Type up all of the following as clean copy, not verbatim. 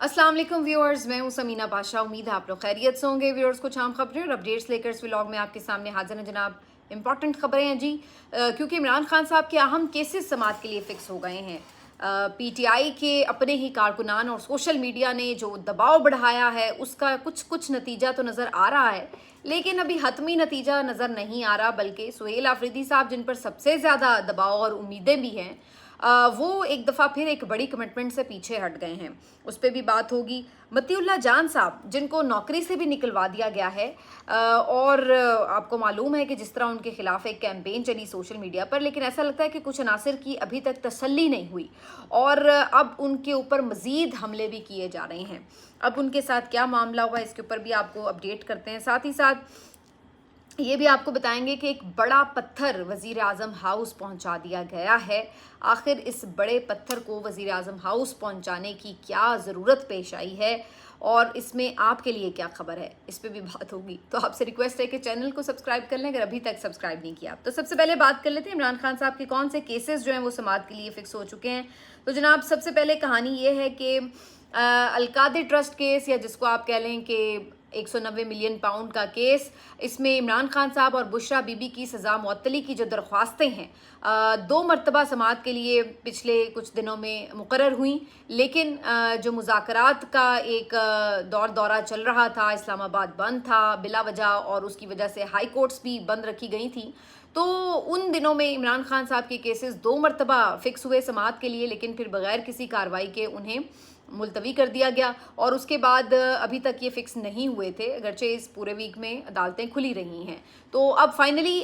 अस्सलाम वालेकुम व्यूअर्स, मैं हूं समीना पाशा। उम्मीद है आप लोग खैरियत से होंगे। व्यूअर्स, कुछ आम खबरें और अपडेट्स लेकर इस व्लॉग में आपके सामने हाजिर हैं जनाब। इंपॉर्टेंट खबरें हैं जी, क्योंकि इमरान खान साहब के अहम केसेस समाअत के लिए फिक्स हो गए हैं। पीटीआई के अपने ही कारकुनान और सोशल मीडिया ने जो दबाव बढ़ाया है उसका कुछ नतीजा तो नज़र आ रहा है, लेकिन अभी हतमी नतीजा नज़र नहीं आ रहा, बल्कि सुहेल आफरीदी साहब जिन पर सबसे ज़्यादा दबाव और उम्मीदें भी हैं, वो एक दफ़ा फिर एक बड़ी कमिटमेंट से पीछे हट गए हैं। उस पर भी बात होगी। मतीउल्लाह जान साहब जिनको नौकरी से भी निकलवा दिया गया है, और आपको मालूम है कि जिस तरह उनके खिलाफ एक कैंपेन चली सोशल मीडिया पर, लेकिन ऐसा लगता है कि कुछ अनासिर की अभी तक तसल्ली नहीं हुई और अब उनके ऊपर मज़ीद हमले भी किए जा रहे हैं। अब उनके साथ क्या मामला हुआ इसके ऊपर भी आपको अपडेट करते हैं। साथ ही साथ ये भी आपको बताएंगे कि एक बड़ा पत्थर वज़ीर आज़म हाउस पहुंचा दिया गया है। आखिर इस बड़े पत्थर को वज़ीर आज़म हाउस पहुंचाने की क्या ज़रूरत पेश आई है और इसमें आपके लिए क्या खबर है, इस पे भी बात होगी। तो आपसे रिक्वेस्ट है कि चैनल को सब्सक्राइब कर लें अगर अभी तक सब्सक्राइब नहीं किया। तो सबसे पहले बात कर लेते हैं इमरान खान साहब के कौन से केसेस जो हैं वो समाअत के लिए फ़िक्स हो चुके हैं। तो जनाब, सबसे पहले कहानी ये है कि अलकादे ट्रस्ट केस, या जिसको आप कह लें कि 190 मिलियन पाउंड का केस, इसमें इमरान खान साहब और बुशरा बीबी की सज़ा मुअत्तली की जो दरख्वास्तें हैं, 2 मरतबा समाअत के लिए पिछले कुछ दिनों में मुकर्रर हुई, लेकिन जो मुज़ाकरात का एक दौरा चल रहा था, इस्लामाबाद बंद था बिला वजह और उसकी वजह से हाई कोर्ट्स भी बंद रखी गई थी। तो उन दिनों में इमरान खान साहब के केसेस 2 मरतबा फिक्स हुए समाअत के लिए, लेकिन फिर बगैर किसी कार्रवाई के उन्हें मुलतवी कर दिया गया और उसके बाद अभी तक ये फिक्स नहीं हुए थे, अगरचे इस पूरे वीक में अदालतें खुली रही हैं। तो अब फाइनली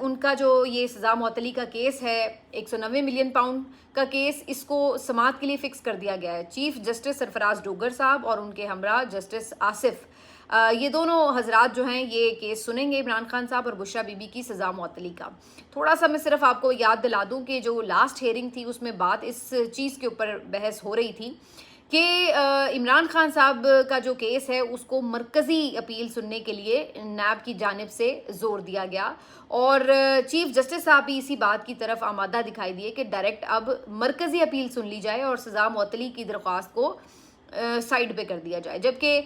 उनका जो ये सज़ा मुअत्तली का केस है, 190 मिलियन पाउंड का केस, इसको समाअत के लिए फ़िक्स कर दिया गया है। चीफ जस्टिस सरफराज डोगर साहब और उनके हमरा जस्टिस आसिफ, ये दोनों हजरात जो हैं ये केस सुनेंगे इमरान खान साहब और बुशरा बीबी की सज़ा मुअत्तली का। थोड़ा सा मैं सिर्फ आपको याद दिला दूं कि जो लास्ट हेयरिंग थी उसमें बात इस चीज़ के ऊपर बहस हो रही थी कि इमरान खान साहब का जो केस है उसको मरकज़ी अपील सुनने के लिए नैब की जानिब से ज़ोर दिया गया और चीफ जस्टिस साहब भी इसी बात की तरफ आमादा दिखाई दिए कि डायरेक्ट अब मरकज़ी अपील सुन ली जाए और सज़ा मुअत्तली की दरख्वास्त को साइड पे कर दिया जाए। जबकि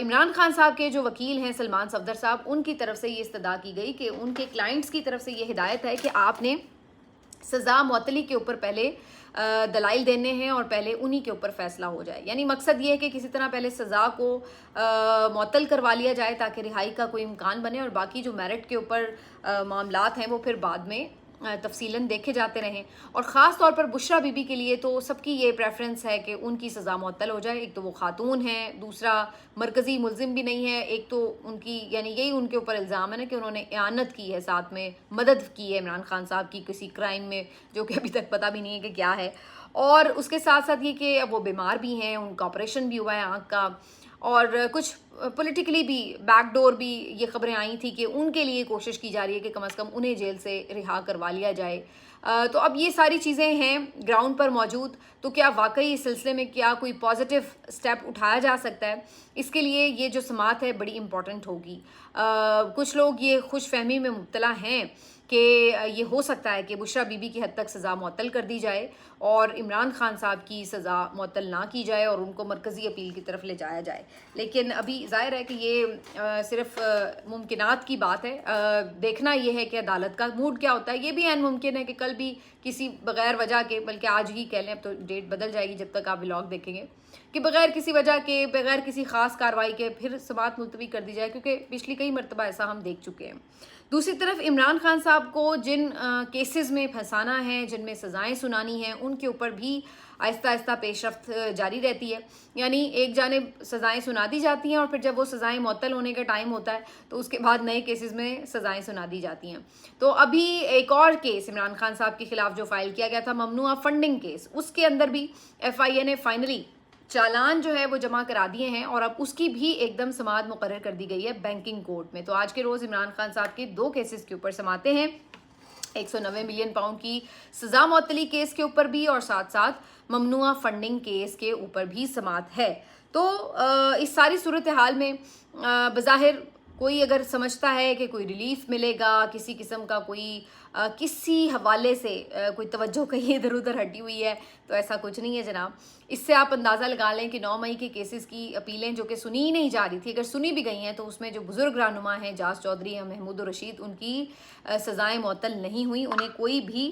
इमरान खान साहब के जो वकील हैं सलमान सफदर साहब, उनकी तरफ से ये इस्तदा की गई कि उनके क्लाइंट्स की तरफ से ये हिदायत है कि आपने सज़ा मुअत्तली के ऊपर पहले दलाइल देने हैं और पहले उन्हीं के ऊपर फैसला हो जाए। यानी मकसद ये है कि किसी तरह पहले सज़ा को मुअत्तल करवा लिया जाए ताकि रिहाई का कोई इम्कान बने और बाकी जो मेरिट के ऊपर मामलात हैं वो फिर बाद में तफसीलन देखे जाते रहें। और ख़ास तौर पर बुशरा बीबी के लिए तो सबकी ये प्रेफरेंस है कि उनकी सज़ा मुअत्तल हो जाए। एक तो वो खातून हैं, दूसरा मरकज़ी मुल्ज़िम भी नहीं है, एक तो उनकी यानी यही उनके ऊपर इल्ज़ाम है ना कि उन्होंने इआनत की है, साथ में मदद की है इमरान खान साहब की किसी क्राइम में जो कि अभी तक पता भी नहीं है कि क्या है। और उसके साथ साथ ये कि वो बीमार भी हैं, उनका ऑपरेशन भी हुआ है आँख का, और कुछ पॉलिटिकली भी बैकडोर भी ये खबरें आई थी कि उनके लिए कोशिश की जा रही है कि कम से कम उन्हें जेल से रिहा करवा लिया जाए। तो अब ये सारी चीज़ें हैं ग्राउंड पर मौजूद, तो क्या वाकई इस सिलसिले में क्या कोई पॉजिटिव स्टेप उठाया जा सकता है, इसके लिए ये जो समाअत है बड़ी इम्पॉर्टेंट होगी। कुछ लोग ये खुश फहमी में मुब्तला हैं कि ये हो सकता है कि बुशरा बीबी की हद तक सज़ा मुअत्तल कर दी जाए और इमरान खान साहब की सज़ा मुअत्तल ना की जाए और उनको मरकज़ी अपील की तरफ ले जाया जाए। लेकिन अभी ज़ाहिर है कि ये सिर्फ मुमकिनात की बात है। देखना ये है कि अदालत का मूड क्या होता है। ये भी ऐन मुमकिन है कि कल भी किसी बग़ैर वजह के, बल्कि आज ही कह लें, अब तो डेट बदल जाएगी जब तक आप व्लॉग देखेंगे, कि बग़ैर किसी वजह के, बग़ैर किसी ख़ास कार्रवाई के फिर समाअत मुलतवी कर दी जाए, क्योंकि पिछली कई मरतबा ऐसा हम देख चुके हैं। दूसरी तरफ इमरान खान साहब को जिन केसेस में फंसाना है, जिनमें सज़ाएं सुनानी हैं, उनके ऊपर भी आहिस्ता आहिस्ता पेशरफ्त जारी रहती है। यानी एक जानिब सज़ाएं सुना दी जाती हैं और फिर जब वो सज़ाएं मुअत्तल होने का टाइम होता है तो उसके बाद नए केसेस में सज़ाएं सुना दी जाती हैं। तो अभी एक और केस इमरान खान साहब के खिलाफ जो फाइल किया गया था, ममनुआ फंडिंग केस, उसके अंदर भी FIA ने फाइनली चालान जो है वो जमा करा दिए हैं और अब उसकी भी एकदम समाअत मुकर्रर कर दी गई है बैंकिंग कोर्ट में। तो आज के रोज़ इमरान खान साहब के 2 केसेस के ऊपर समाते हैं, 190 मिलियन पाउंड की सज़ा मुअत्तली केस के ऊपर भी और साथ साथ ममनुआ फंडिंग केस के ऊपर भी समाअत है। तो इस सारी सूरत हाल में बज़ाहिर कोई अगर समझता है कि कोई रिलीफ मिलेगा, किसी किस्म का कोई किसी हवाले से कोई तवज्जो कहीं इधर उधर हटी हुई है, तो ऐसा कुछ नहीं है जनाब। इससे आप अंदाज़ा लगा लें कि 9 मई के केसेस की अपीलें जो कि सुनी ही नहीं जा रही थी, अगर सुनी भी गई हैं तो उसमें जो बुज़ुर्ग रहनुमा हैं जास चौधरी या महमूद रशीद, उनकी सज़ाएँ मुअत्तल नहीं हुई, उन्हें कोई भी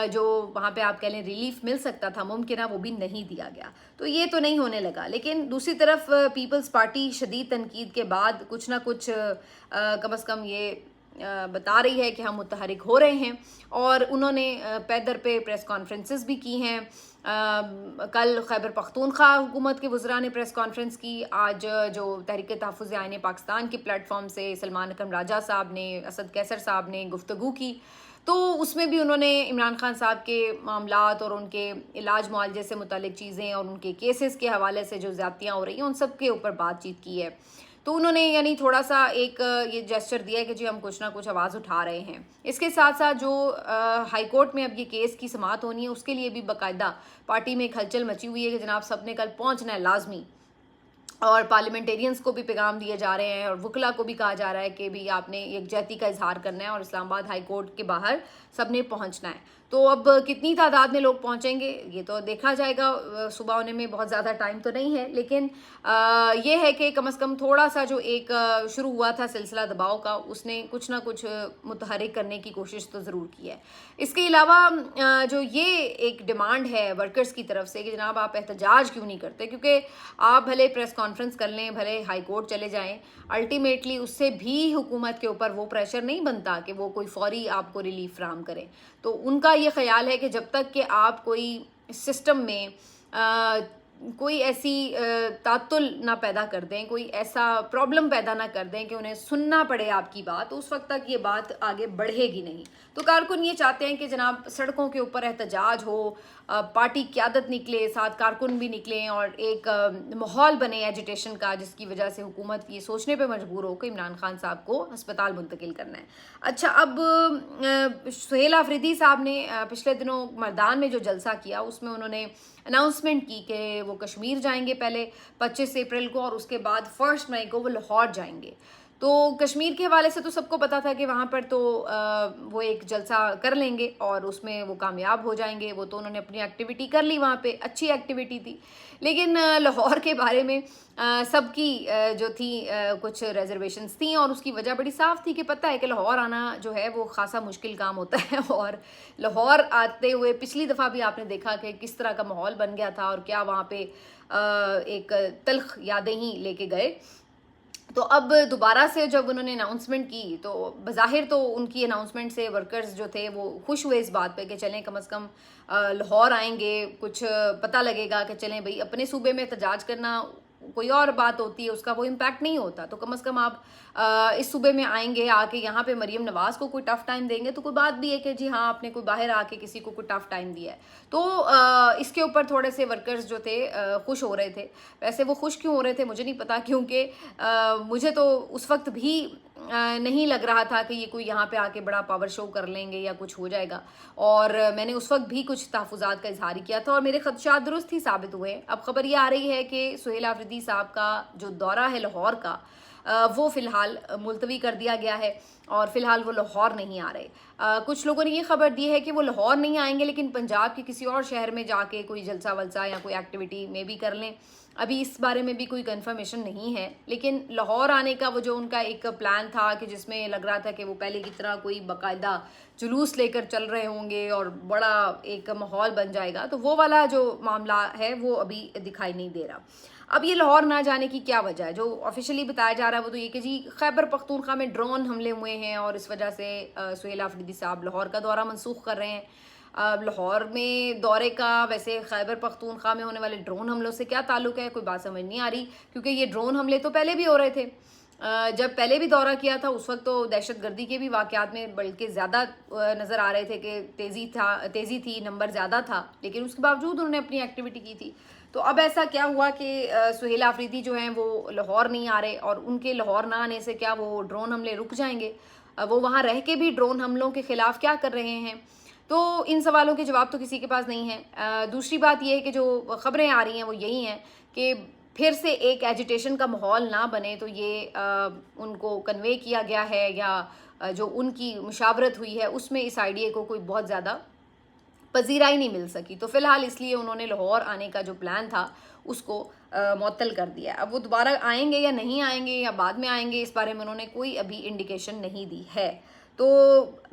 जो वहाँ पे आप कह लें रिलीफ मिल सकता था मुमकिन है वो भी नहीं दिया गया। तो ये तो नहीं होने लगा। लेकिन दूसरी तरफ पीपल्स पार्टी शदीद तनकीद के बाद कुछ ना कुछ कम अज़ कम ये बता रही है कि हम मुतहरिक हो रहे हैं, और उन्होंने पैदर पे प्रेस कॉन्फ्रेंसेस भी की हैं। कल खैबर पख्तूनख्वा हुकूमत के वज़रा ने प्रेस कॉन्फ्रेंस की। आज जो तहरीक तहफ़्फ़ुज़ आईन पाकिस्तान के प्लेटफॉर्म से सलमान अकरम राजा साहब ने, असद कैसर साहब ने गुफ्तगू की, तो उसमें भी उन्होंने इमरान खान साहब के मामलात और उनके इलाज मुआलजे से मुतल्लिक चीज़ें और उनके केसेस के हवाले से जो ज़्यादतियाँ हो रही हैं उन सब के ऊपर बातचीत की है। तो उन्होंने यानी थोड़ा सा एक ये जेस्चर दिया है कि जी हम कुछ ना कुछ आवाज़ उठा रहे हैं। इसके साथ साथ जो हाई कोर्ट में अब ये केस की समाअत होनी है उसके लिए भी बाकायदा पार्टी में एक हलचल मची हुई है कि जनाब सब ने कल पहुँचना है लाजमी, और पार्लियामेंटेरियंस को भी पैगाम दिए जा रहे हैं और वकला को भी कहा जा रहा है कि भी आपने यकजहती का इजहार करना है और इस्लामाबाद हाई कोर्ट के बाहर सब ने पहुंचना है। तो अब कितनी तादाद में लोग पहुंचेंगे ये तो देखा जाएगा, सुबह होने में बहुत ज़्यादा टाइम तो नहीं है, लेकिन ये है कि कम से कम थोड़ा सा जो एक शुरू हुआ था सिलसिला दबाव का, उसने कुछ ना कुछ मुतहरिक करने की कोशिश तो ज़रूर की है। इसके अलावा जो ये एक डिमांड है वर्कर्स की तरफ से कि जनाब आप एहतजाज क्यों नहीं करते, क्योंकि आप भले प्रेस कॉन्फ्रेंस कर लें, भले हाई कोर्ट चले जाएं, अल्टीमेटली उससे भी हुकूमत के ऊपर वो प्रेशर नहीं बनता कि वो कोई फौरी आपको रिलीफ फराहम करें। तो उनका ये ख्याल है कि जब तक कि आप कोई सिस्टम में कोई ऐसी तातुल ना पैदा कर दें, कोई ऐसा प्रॉब्लम पैदा ना कर दें कि उन्हें सुनना पड़े आपकी बात, तो उस वक्त तक ये बात आगे बढ़ेगी नहीं। तो कारकुन ये चाहते हैं कि जनाब सड़कों के ऊपर एहतजाज हो, पार्टी क़यादत निकले, साथ कारकुन भी निकलें और एक माहौल बने एजिटेशन का, जिसकी वजह से हुकूमत ये सोचने पे मजबूर हो कि इमरान खान साहब को हस्पताल मुंतकिल करना है। अच्छा, अब सुहेल आफरीदी साहब ने पिछले दिनों मर्दान में जो जलसा किया उसमें उन्होंने अनाउंसमेंट की कि वो कश्मीर जाएंगे पहले 25 अप्रैल को, और उसके बाद 1 मई को वो लाहौर जाएंगे। तो कश्मीर के हवाले से तो सबको पता था कि वहाँ पर तो वो एक जलसा कर लेंगे और उसमें वो कामयाब हो जाएंगे। वो तो उन्होंने अपनी एक्टिविटी कर ली, वहाँ पे अच्छी एक्टिविटी थी। लेकिन लाहौर के बारे में सबकी जो थी कुछ रिजर्वेशंस थी, और उसकी वजह बड़ी साफ थी कि पता है कि लाहौर आना जो है वो खासा मुश्किल काम होता है, और लाहौर आते हुए पिछली दफ़ा भी आपने देखा कि किस तरह का माहौल बन गया था और क्या वहाँ पे एक तल्ख यादें ही लेके गए। तो अब दोबारा से जब उन्होंने अनाउंसमेंट की तो बज़ाहिर तो उनकी अनाउंसमेंट से वर्कर्स जो थे वो खुश हुए इस बात पे कि चलें कम से कम लाहौर आएंगे, कुछ पता लगेगा कि चलें भाई अपने सूबे में एहतजाज करना कोई और बात होती है, उसका वो इम्पैक्ट नहीं होता, तो कम से कम आप इस सूबे में आएंगे, आके यहाँ पे मरीम नवाज़ को कोई टफ़ टाइम देंगे तो कोई बात भी है कि जी हाँ आपने कोई बाहर आके किसी को कोई टफ़ टाइम दिया है। तो इसके ऊपर थोड़े से वर्कर्स जो थे खुश हो रहे थे। वैसे वो खुश क्यों हो रहे थे मुझे नहीं पता, क्योंकि मुझे तो उस वक्त भी नहीं लग रहा था कि ये कोई यहाँ पे आके बड़ा पावर शो कर लेंगे या कुछ हो जाएगा, और मैंने उस वक्त भी कुछ तहफ़्फ़ुज़ात का इजहार किया था और मेरे खदशात दुरुस्त ही साबित हुए। अब खबर ये आ रही है कि सुहेल आफरीदी साहब का जो दौरा है लाहौर का वो फ़िलहाल मुलतवी कर दिया गया है और फ़िलहाल वो लाहौर नहीं आ रहे। कुछ लोगों ने ये खबर दी है कि वो लाहौर नहीं आएंगे लेकिन पंजाब के किसी और शहर में जाके कोई जलसा वलसा या कोई एक्टिविटी में भी कर लें। अभी इस बारे में भी कोई कंफर्मेशन नहीं है, लेकिन लाहौर आने का वो जो उनका एक प्लान था कि जिसमें लग रहा था कि वो पहले की तरह कोई बाकायदा जुलूस लेकर चल रहे होंगे और बड़ा एक माहौल बन जाएगा, तो वो वाला जो मामला है वो अभी दिखाई नहीं दे रहा। अब ये लाहौर ना जाने की क्या वजह है? जो ऑफिशियली बताया जा रहा है वो तो ये कि जी खैबर पख्तूनख्वा में ड्रोन हमले हुए हैं और इस वजह से सुहेल आफरीदी साहब लाहौर का दौरा मनसूख कर रहे हैं। लाहौर में दौरे का वैसे खैबर पख्तूनख्वा में होने वाले ड्रोन हमलों से क्या ताल्लुक है, कोई बात समझ नहीं आ रही, क्योंकि ये ड्रोन हमले तो पहले भी हो रहे थे। जब पहले भी दौरा किया था उस वक्त तो दहशतगर्दी के भी वाक़यात में बल्कि ज़्यादा नज़र आ रहे थे कि तेज़ी थी, नंबर ज़्यादा था, लेकिन उसके बावजूद उन्होंने अपनी एक्टिविटी की थी। तो अब ऐसा क्या हुआ कि सुहेल आफरीदी जो हैं वो लाहौर नहीं आ रहे, और उनके लाहौर ना आने से क्या वो ड्रोन हमले रुक जाएंगे? वो वहाँ रह के भी ड्रोन हमलों के ख़िलाफ़ क्या कर रहे हैं? तो इन सवालों के जवाब तो किसी के पास नहीं है। दूसरी बात यह है कि जो ख़बरें आ रही हैं वो यही हैं कि फिर से एक एजिटेशन का माहौल ना बने, तो ये उनको कन्वे किया गया है, या जो उनकी मुशावरत हुई है उसमें इस आइडिया को कोई बहुत ज़्यादा पजीराई नहीं मिल सकी। तो फिलहाल इसलिए उन्होंने लाहौर आने का जो प्लान था उसको मुअत्तल कर दिया। अब वो दोबारा आएंगे या नहीं आएंगे या बाद में आएंगे, इस बारे में उन्होंने कोई अभी इंडिकेशन नहीं दी है। तो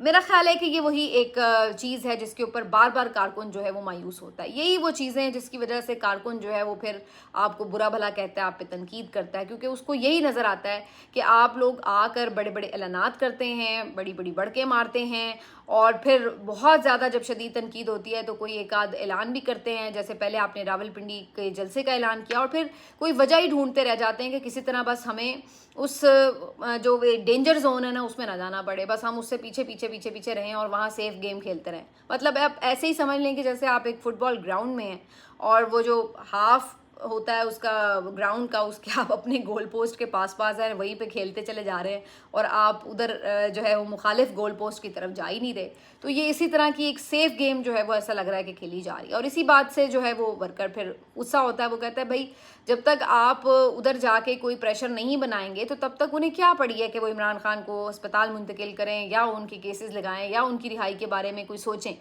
मेरा ख्याल है कि ये वही एक चीज़ है जिसके ऊपर बार बार कारकुन जो है वो मायूस होता है। यही वो चीज़ें हैं जिसकी वजह से कारकुन जो है वो फिर आपको बुरा भला कहता है, आप पे तनकीद करता है, क्योंकि उसको यही नज़र आता है कि आप लोग आकर बड़े बड़े ऐलानात करते हैं, बड़ी बड़ी बड़के मारते हैं, और फिर बहुत ज़्यादा जब शदीद तनकीद होती है तो कोई एक आध ऐलान भी करते हैं, जैसे पहले आपने रावलपिंडी के जलसे का ऐलान किया, और फिर कोई वजह ही ढूंढते रह जाते हैं कि किसी तरह बस हमें उस जो डेंजर जोन है ना उसमें ना जाना पड़े, बस हम उससे पीछे पीछे पीछे पीछे रहें और वहाँ सेफ गेम खेलते रहें। मतलब आप ऐसे ही समझ लें कि जैसे आप एक फुटबॉल ग्राउंड में हैं और वो जो हाफ होता है उसका ग्राउंड का, उसके आप अपने गोल पोस्ट के पास हैं, वहीं पे खेलते चले जा रहे हैं, और आप उधर जो है वो मुखालिफ गोल पोस्ट की तरफ जा ही नहीं रहे। तो ये इसी तरह की एक सेफ गेम जो है वो ऐसा लग रहा है कि खेली जा रही है। और इसी बात से जो है वो वर्कर फिर गुस्सा होता है, वो कहता है भाई जब तक आप उधर जाके कोई प्रेशर नहीं बनाएंगे तो तब तक उन्हें क्या पड़ी है कि वो इमरान खान को अस्पताल मुंतकिल करें या उनके केसेस लगाएं या उनकी रिहाई के बारे में कोई सोचें।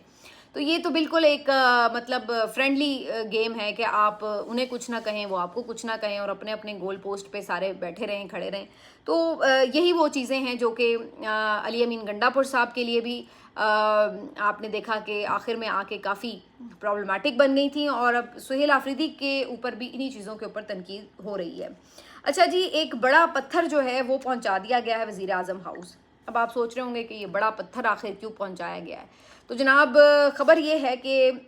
तो ये तो बिल्कुल एक मतलब फ्रेंडली गेम है कि आप उन्हें कुछ ना कहें, वो आपको कुछ ना कहें, और अपने अपने गोल पोस्ट पे सारे बैठे रहें, खड़े रहें। तो यही वो चीज़ें हैं जो कि अली अमीन गंडापुर साहब के लिए भी आपने देखा कि आखिर में आके काफ़ी प्रॉब्लमेटिक बन गई थी, और अब सुहेल आफरीदी के ऊपर भी इन्हीं चीज़ों के ऊपर तनकीद हो रही है। अच्छा जी, एक बड़ा पत्थर जो है वो पहुंचा दिया गया है वज़ीर आज़म हाउस। अब आप सोच रहे होंगे कि ये बड़ा पत्थर आखिर क्यों पहुंचाया गया है। तो जनाब ख़बर ये है कि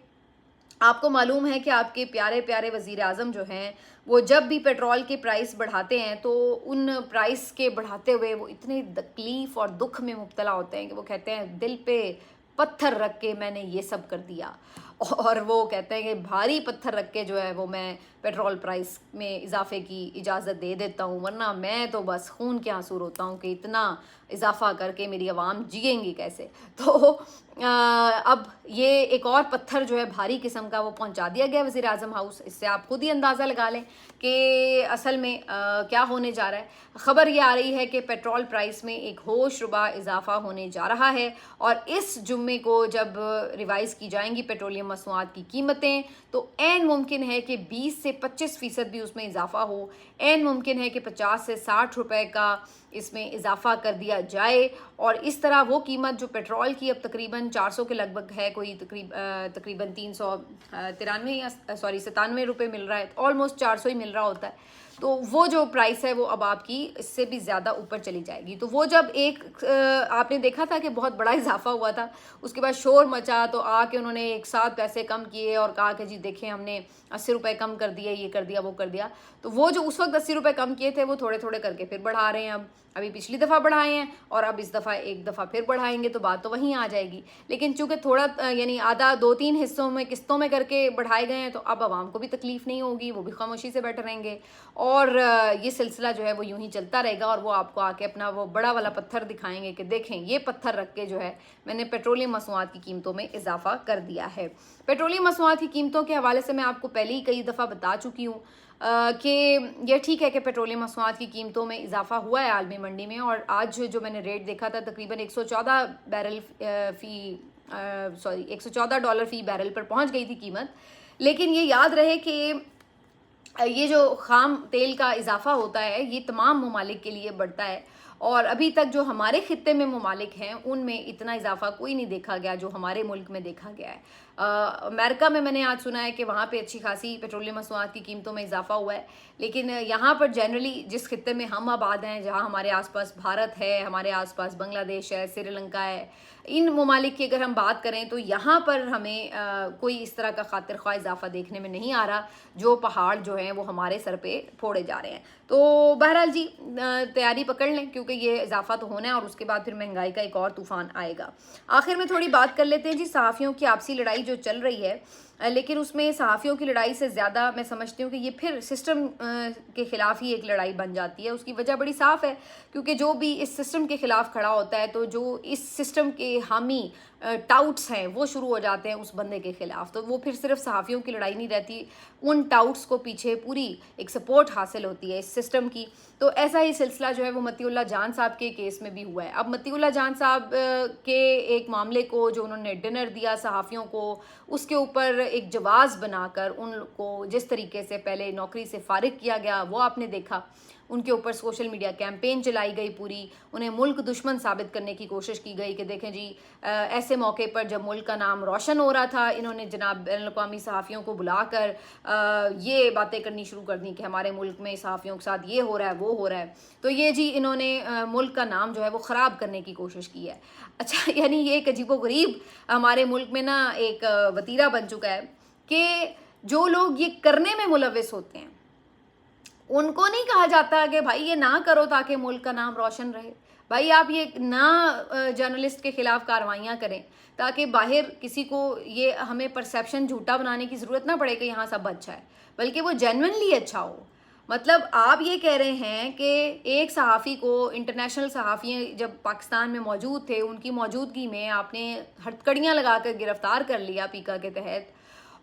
आपको मालूम है कि आपके प्यारे प्यारे वज़ीर आज़म जो हैं वो जब भी पेट्रोल के प्राइस बढ़ाते हैं तो उन प्राइस के बढ़ाते हुए वो इतने तकलीफ़ और दुख में मुब्तला होते हैं कि वो कहते हैं दिल पे पत्थर रख के मैंने ये सब कर दिया, और वो कहते हैं कि भारी पत्थर रख के जो है वो मैं पेट्रोल प्राइस में इजाफे की इजाज़त दे देता हूँ, वरना मैं तो बस खून के आंसू रोता हूँ कि इतना इजाफा करके मेरी आवाम जिएंगी कैसे। तो अब ये एक और पत्थर जो है भारी किस्म का वो पहुंचा दिया गया वज़ीर आज़म हाउस। इससे आप खुद ही अंदाज़ा लगा लें कि असल में क्या होने जा रहा है। ख़बर ये आ रही है कि पेट्रोल प्राइस में एक होशरुबा इजाफा होने जा रहा है, और इस जुम्मे को जब रिवाइज़ की जाएंगी पेट्रोलियम मसनूआत की कीमतें तो ऐन मुमकिन है कि 20 से 25% भी उसमें इजाफा हो। ऐन मुमकिन है कि 50 से 60 रुपए का इसमें इजाफा कर दिया जाए, और इस तरह वो कीमत जो पेट्रोल की अब तकरीबन 400 के लगभग है, कोई तकरीबन 393 या 97 रुपये मिल रहा है, ऑलमोस्ट 400 ही मिल रहा होता है, तो वो जो प्राइस है वो अब आपकी इससे भी ज़्यादा ऊपर चली जाएगी। तो वो जब एक आपने देखा था कि बहुत बड़ा इजाफा हुआ था, उसके बाद शोर मचा, तो आके उन्होंने एक साथ पैसे कम किए और कहा कि जी देखें हमने 80 रुपये कम कर दिए, ये कर दिया वो कर दिया। तो वो जो उस वक्त 80 रुपये कम किए थे वो थोड़े थोड़े करके फिर बढ़ा रहे हैं। अब अभी पिछली दफ़ा बढ़ाए हैं और अब इस दफ़ा एक दफ़ा फिर बढ़ाएंगे, तो बात तो वहीं आ जाएगी। लेकिन चूंकि थोड़ा यानी आधा 2-3 हिस्सों में किस्तों में करके बढ़ाए गए हैं, तो अब आवाम को भी तकलीफ़ नहीं होगी, वो भी खामोशी से बैठे रहेंगे, और ये सिलसिला जो है वो यूं ही चलता रहेगा, और वो आपको आके अपना वो बड़ा वाला पत्थर दिखाएंगे कि देखें ये पत्थर रख के जो है मैंने पेट्रोलियम मसनूआत की कीमतों में इजाफा कर दिया है। पेट्रोलियम मसनूआत की कीमतों के हवाले से मैं आपको पहले ही कई दफ़ा बता चुकी हूँ कि यह ठीक है कि पेट्रोलियम मसनूआत की कीमतों में इजाफा हुआ है आलमी मंडी में, और आज जो मैंने रेट देखा था तकरीबन 114 डॉलर फ़ी बैरल पर पहुंच गई थी कीमत। लेकिन ये याद रहे कि ये जो खाम तेल का इजाफा होता है ये तमाम ममालिक के लिए बढ़ता है, और अभी तक जो हमारे खित्ते में ममालिक हैं उनमें इतना इजाफा कोई नहीं देखा गया जो हमारे मुल्क में देखा गया है। अमेरिका में मैंने आज सुना है कि वहाँ पे अच्छी खासी पेट्रोलियम मसनूआत की कीमतों में इजाफा हुआ है, लेकिन यहाँ पर जनरली जिस खित्ते में हम आबाद हैं, जहाँ हमारे आसपास भारत है, हमारे आसपास बांग्लादेश है, श्रीलंका है, इन ममालिक की अगर हम बात करें तो यहाँ पर हमें कोई इस तरह का खातिर ख्वाह इजाफा देखने में नहीं आ रहा, जो पहाड़ जो हैं वो हमारे सर पे फोड़े जा रहे हैं। तो बहरहाल जी तैयारी पकड़ लें, क्योंकि ये इजाफा तो होना है और उसके बाद फिर महंगाई का एक और तूफान आएगा। आखिर में थोड़ी बात कर लेते हैं जी सहाफ़ियों की आपसी लड़ाई जो चल रही है, लेकिन उसमें सहाफ़ियों की लड़ाई से ज़्यादा मैं समझती हूँ कि ये फिर सिस्टम के ख़िलाफ़ ही एक लड़ाई बन जाती है। उसकी वजह बड़ी साफ़ है, क्योंकि जो भी इस सिस्टम के ख़िलाफ़ खड़ा होता है, तो जो इस सिस्टम के हामी टाउट्स हैं वो शुरू हो जाते हैं उस बंदे के खिलाफ, तो वो फिर सिर्फ सहाफ़ियों की लड़ाई नहीं रहती, उन टाउट्स को पीछे पूरी एक सपोर्ट हासिल होती है इस सिस्टम की। तो ऐसा ही सिलसिला जो है वो मतीउल्लाह जान साहब के केस में भी हुआ है। अब मतीउल्लाह जान साहब के एक मामले को, जो उन्होंने डिनर दिया सहाफ़ियों को, उसके ऊपर एक जवाज़ बनाकर उनको जिस तरीके से पहले नौकरी से फ़ारिग किया गया वो आपने देखा। उनके ऊपर सोशल मीडिया कैंपेन चलाई गई पूरी, उन्हें मुल्क दुश्मन साबित करने की कोशिश की गई कि देखें जी ऐसे मौके पर जब मुल्क का नाम रोशन हो रहा था, इन्होंने जनाब बैनुल-अक़वामी सहाफ़ियों को बुलाकर ये बातें करनी शुरू कर दी कि हमारे मुल्क में सहाफ़ियों के साथ ये हो रहा है वो हो रहा है। तो ये जी इन्होंने मुल्क का नाम जो है वो ख़राब करने की कोशिश की है। अच्छा, यानी ये एक अजीबोगरीब हमारे मुल्क में ना एक वतीरा बन चुका है कि जो लोग ये करने में मुलव्विस होते हैं उनको नहीं कहा जाता कि भाई ये ना करो ताकि मुल्क का नाम रोशन रहे। भाई आप ये ना जर्नलिस्ट के खिलाफ कार्रवाइयाँ करें ताकि बाहर किसी को ये हमें परसेप्शन झूठा बनाने की ज़रूरत ना पड़े कि यहाँ सब अच्छा है, बल्कि वो जेन्युइनली अच्छा हो। मतलब आप ये कह रहे हैं कि एक सहाफ़ी को, इंटरनेशनल सहाफ़ी जब पाकिस्तान में मौजूद थे, उनकी मौजूदगी में आपने हथकड़ियाँ लगा कर गिरफ़्तार कर लिया पीका के तहत,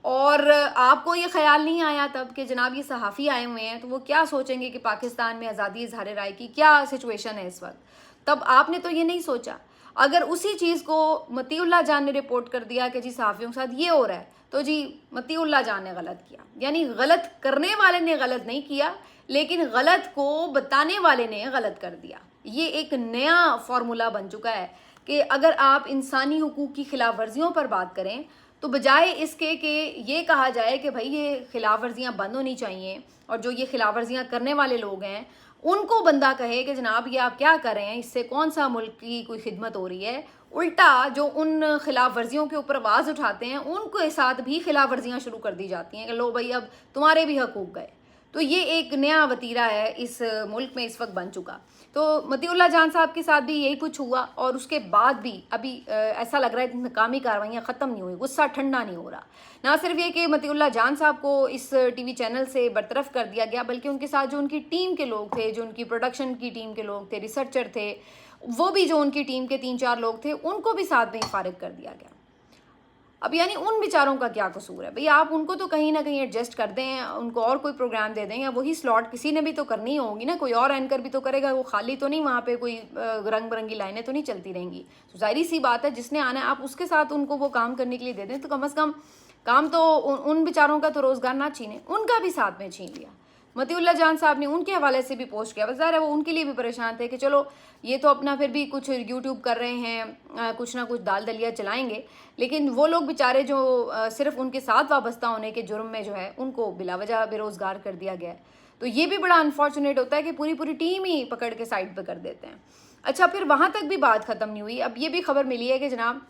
और आपको ये ख्याल नहीं आया तब कि जनाब ये सहाफ़ी आए हुए हैं तो वो क्या सोचेंगे कि पाकिस्तान में आज़ादी इज़हार राय की क्या सिचुएशन है इस वक्त। तब आपने तो ये नहीं सोचा। अगर उसी चीज़ को मतीउल्लाह जान ने रिपोर्ट कर दिया कि जी सहाफ़ियों के साथ ये हो रहा है, तो जी मतीउल्लाह जान ने गलत किया। यानी गलत करने वाले ने गलत नहीं किया, लेकिन गलत को बताने वाले ने गलत कर दिया। ये एक नया फार्मूला बन चुका है कि अगर आप इंसानी हुकूक की खिलाफ वर्जियों पर बात करें तो बजाय इसके कि ये कहा जाए कि भाई ये खिलाफ वर्जियाँ बंद होनी चाहिए और जो ये खिलाफ वर्जियाँ करने वाले लोग हैं उनको बंदा कहे कि जनाब ये आप क्या कर रहे हैं, इससे कौन सा मुल्क की कोई खिदमत हो रही है, उल्टा जो उन खिलाफ वर्जियों के ऊपर आवाज़ उठाते हैं उनके साथ भी खिलाफ वर्जियाँ शुरू कर दी जाती हैं कि लो भाई अब तुम्हारे भी हकूक़ गए। तो ये एक नया वतीरा है इस मुल्क में इस वक्त बन चुका। तो मतीउल्लाह जान साहब के साथ भी यही कुछ हुआ और उसके बाद भी अभी ऐसा लग रहा है नाकामी कार्रवाइयाँ ख़त्म नहीं हुई, गुस्सा ठंडा नहीं हो रहा। ना सिर्फ ये कि मतीउल्लाह जान साहब को इस टीवी चैनल से बरतरफ कर दिया गया, बल्कि उनके साथ जो उनकी टीम के लोग थे, जो उनकी प्रोडक्शन की टीम के लोग थे, रिसर्चर थे, वो भी जो उनकी टीम के 3-4 लोग थे उनको भी साथ में ही फारिग कर दिया गया। अब यानी उन बेचारों का क्या कसूर है भाई, आप उनको तो कहीं ना कहीं एडजस्ट कर दें, उनको और कोई प्रोग्राम दे दें, या वही स्लॉट किसी ने भी तो करनी होगी ना, कोई और एंकर भी तो करेगा, वो खाली तो नहीं, वहाँ पे कोई रंग बिरंगी लाइनें तो नहीं चलती रहेंगी। तो जाहिर सी बात है जिसने आना है आप उसके साथ उनको वो काम करने के लिए दे दें, तो कम अज़ कम काम तो उन बेचारों का तो रोज़गार ना छीने, उनका भी साथ में छीन लिया। मतीउल्लाह जान साहब ने उनके हवाले से भी पोस्ट किया, ज़ाहिर है वो उनके लिए भी परेशान थे कि चलो ये तो अपना फिर भी कुछ यूट्यूब कर रहे हैं, कुछ ना कुछ दाल दलिया चलाएंगे, लेकिन वो लोग बेचारे जो सिर्फ उनके साथ वाबस्ता होने के जुर्म में जो है उनको बिलावजह बेरोज़गार कर दिया गया है। तो ये भी बड़ा अनफॉर्चुनेट होता है कि पूरी पूरी टीम ही पकड़ के साइड पर कर देते हैं। अच्छा, फिर वहाँ तक भी बात ख़त्म नहीं हुई। अब ये भी खबर मिली है कि जनाब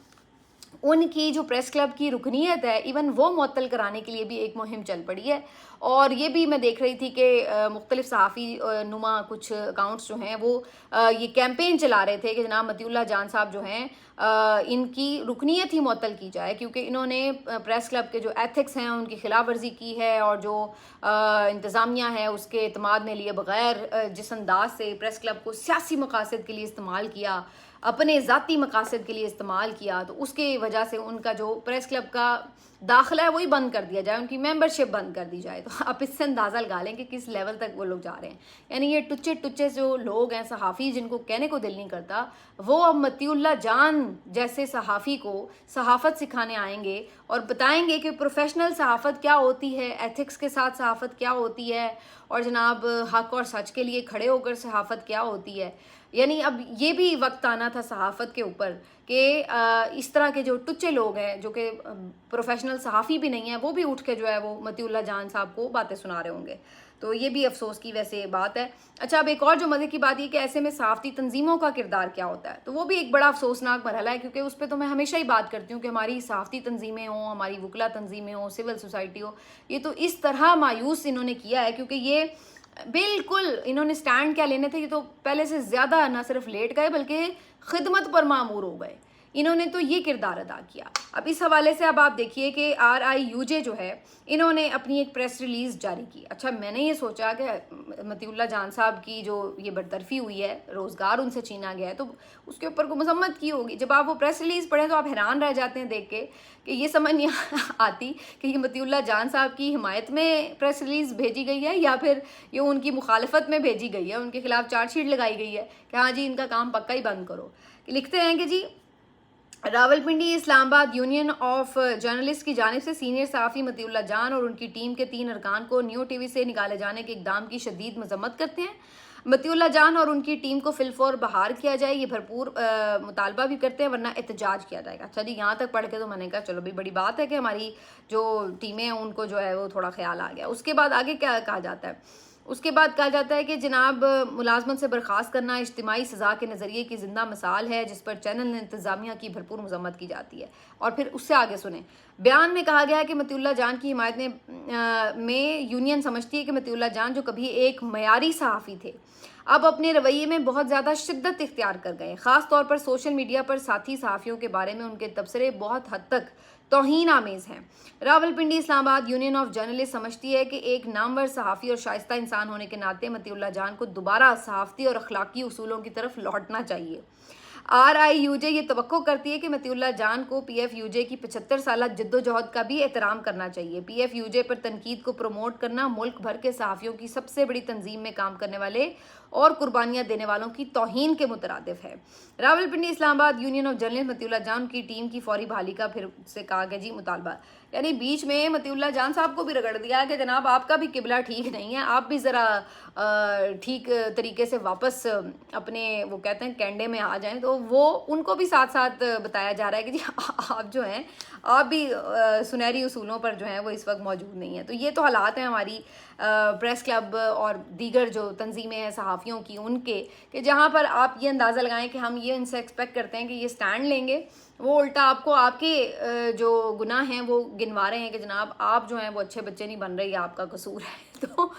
उनकी जो प्रेस क्लब की रुकनीत है, इवन वो मुअत्तल कराने के लिए भी एक मुहिम चल पड़ी है। और ये भी मैं देख रही थी कि मुख्तलिफ सहाफ़ी नुमा कुछ अकाउंट्स जो हैं वो ये कैंपेन चला रहे थे कि जनाब मतीउल्लाह जान साहब जो हैं इनकी रुकनीत ही मुअत्तल की जाए, क्योंकि इन्होंने प्रेस क्लब के जो एथिक्स हैं उनकी खिलाफ वर्जी की है और जो इंतज़ामिया है उसके एतमाद में लिए बग़ैर जिस अंदाज से प्रेस क्लब को सियासी मकासद के लिए इस्तेमाल किया, अपने ज़ाती मकासद के लिए इस्तेमाल किया, तो उसके वजह से उनका जो प्रेस क्लब का दाखिला है वही बंद कर दिया जाए, उनकी मेंबरशिप बंद कर दी जाए। तो आप इससे अंदाज़ा लगा लें कि किस लेवल तक वो लोग जा रहे हैं। यानी ये टुच्चे टुच्चे जो लोग हैं सहाफ़ी, जिनको कहने को दिल नहीं करता, वो अब मतीउल्लाह जान जैसे सहाफ़ी को सहाफ़त सिखाने आएंगे और बताएंगे कि प्रोफेशनल सहाफ़त क्या होती है, एथिक्स के साथ सहाफ़त क्या होती है, और जनाब हक़ और सच के लिए खड़े होकर सहाफ़त क्या होती है। यानी अब ये भी वक्त आना था सहाफ़त के ऊपर कि इस तरह के जो टुच्चे लोग हैं जो कि प्रोफेशनल सहाफ़ी भी नहीं है, वो भी उठ के जो है वो मतीउल्लाह जान साहब को बातें सुना रहे होंगे। तो ये भी अफसोस की वैसे बात है। अच्छा, अब एक और जो मज़े की बात ये कि ऐसे में सहाफ़ती तंजीमों का किरदार क्या होता है, तो वो भी एक बड़ा अफसोसनाक मरहला है, क्योंकि उस पर तो मैं हमेशा ही बात करती हूँ कि हमारी सहाफ़ती तंजीमें हों, हमारी वकला तंजीमें हों, सिविल सोसाइटी हो, ये तो इस तरह मायूस इन्होंने किया है, क्योंकि ये बिल्कुल इन्होंने स्टैंड क्या लेने थे, ये तो पहले से ज़्यादा ना सिर्फ लेट गए बल्कि खिदमत पर मामूर हो गए। इन्होंने तो ये किरदार अदा किया। अब इस हवाले से अब आप देखिए कि RIUJ जो है इन्होंने अपनी एक प्रेस रिलीज जारी की। अच्छा, मैंने ये सोचा कि मतीउल्लाह जान साहब की जो ये बरतरफी हुई है, रोज़गार उनसे छीना गया है, तो उसके ऊपर को मजम्मत की होगी। जब आप वो प्रेस रिलीज पढ़ें तो आप हैरान रह जाते हैं देख के कि ये समझ नहीं आती कि ये मतीउल्लाह जान साहब की हिमायत में प्रेस रिलीज भेजी गई है या फिर ये उनकी मुखालफत में भेजी गई है, उनके खिलाफ चार्जशीट लगाई गई है कि हाँ जी इनका काम पक्का ही बंद करो। लिखते हैं कि जी Rawalpindi Islamabad union of journalist की जानिब से सीनियर सहाफ़ी मतीउल्लाह जान और उनकी टीम के 3 अरकान को न्यू टीवी से निकाले जाने के इकदाम की शदीद मजम्मत करते हैं। मतीउल्लाह जान और उनकी टीम को फिलफौर बहाल किया जाए, ये भरपूर मुतालबा भी करते हैं, वरना एहतजाज किया जाएगा। अच्छा जी, यहाँ तक पढ़ के तो मैंने कहा चलो भी बड़ी बात है कि हमारी जो टीमें हैं उनको जो है वो थोड़ा ख्याल आ गया। उसके बाद आगे क्या कहा जाता है? उसके बाद कहा जाता है कि जनाब मुलाजमत से बर्खास्त करना इज्तिमाई सज़ा के नज़रिए की जिंदा मिसाल है, जिस पर चैनल इंतज़ामिया की भरपूर मजम्मत की जाती है। और फिर उससे आगे सुने, बयान में कहा गया है कि मतीउल्लाह जान की हिमायत में यूनियन समझती है कि मतीउल्लाह जान जो कभी एक मयारी सहाफ़ी थे, अब अपने रवैये में बहुत ज़्यादा शिद्दत इख्तियार कर गए। ख़ास तौर पर सोशल मीडिया पर साथी सहाफ़ियों के बारे में उनके तबसरे बहुत हद तक तौहीन आमेज़ हैं। Rawalpindi Islamabad union of journalist समझती है कि एक नामवर सहाफ़ी और शाइस्ता इंसान होने के नाते मतीउल्लाह जान को दोबारा सहाफ़ती और अखलाकी उसूलों की तरफ लौटना चाहिए। RIUJ ये तवक्को करती है कि मतीउल्लाह जान को PFUJ की 75 साल जद्दोजहद का भी एहतराम करना चाहिए। PFUJ पर तनकीद को प्रमोट करना मुल्क भर के सहाफ़ियों की सबसे बड़ी तंजीम में काम करने वाले और कुर्बानियाँ देने वालों की तौहीन के मुतरादिफ है। Rawalpindi Islamabad union of journalist Matiullah Jan की टीम की फौरी बहाली का फिर से कहा गया जी मुतालबा, यानी बीच में मतीउल्लाह जान साहब को भी रगड़ दिया कि जनाब आपका भी किबला ठीक नहीं है, आप भी ज़रा ठीक तरीके से वापस अपने वो कहते हैं कैंडे में आ जाएं। तो वो उनको भी साथ साथ बताया जा रहा है कि जी आप जो हैं आप भी सुनहरी उसूलों पर जो हैं वो इस वक्त मौजूद नहीं है। तो ये तो हालात हैं हमारी प्रेस क्लब और दीगर जो तंजीमें हैं सहाफ़ियों की उनके, कि जहाँ पर आप ये अंदाज़ा लगाएं कि हम ये इनसे एक्सपेक्ट करते हैं कि ये स्टैंड लेंगे, वो उल्टा आपको आपके जो गुनाह हैं वो गिनवा रहे हैं कि जनाब आप जो हैं वो अच्छे बच्चे नहीं बन रहे, ये आपका कसूर है। तो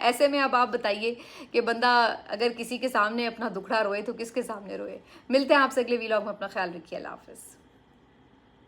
ऐसे में अब आप बताइए कि बंदा अगर किसी के सामने अपना दुखड़ा रोए तो किसके सामने रोए। मिलते हैं आपसे अगले वीलॉग में, अपना ख्याल रखिए, अल्लाह हाफ़िज़।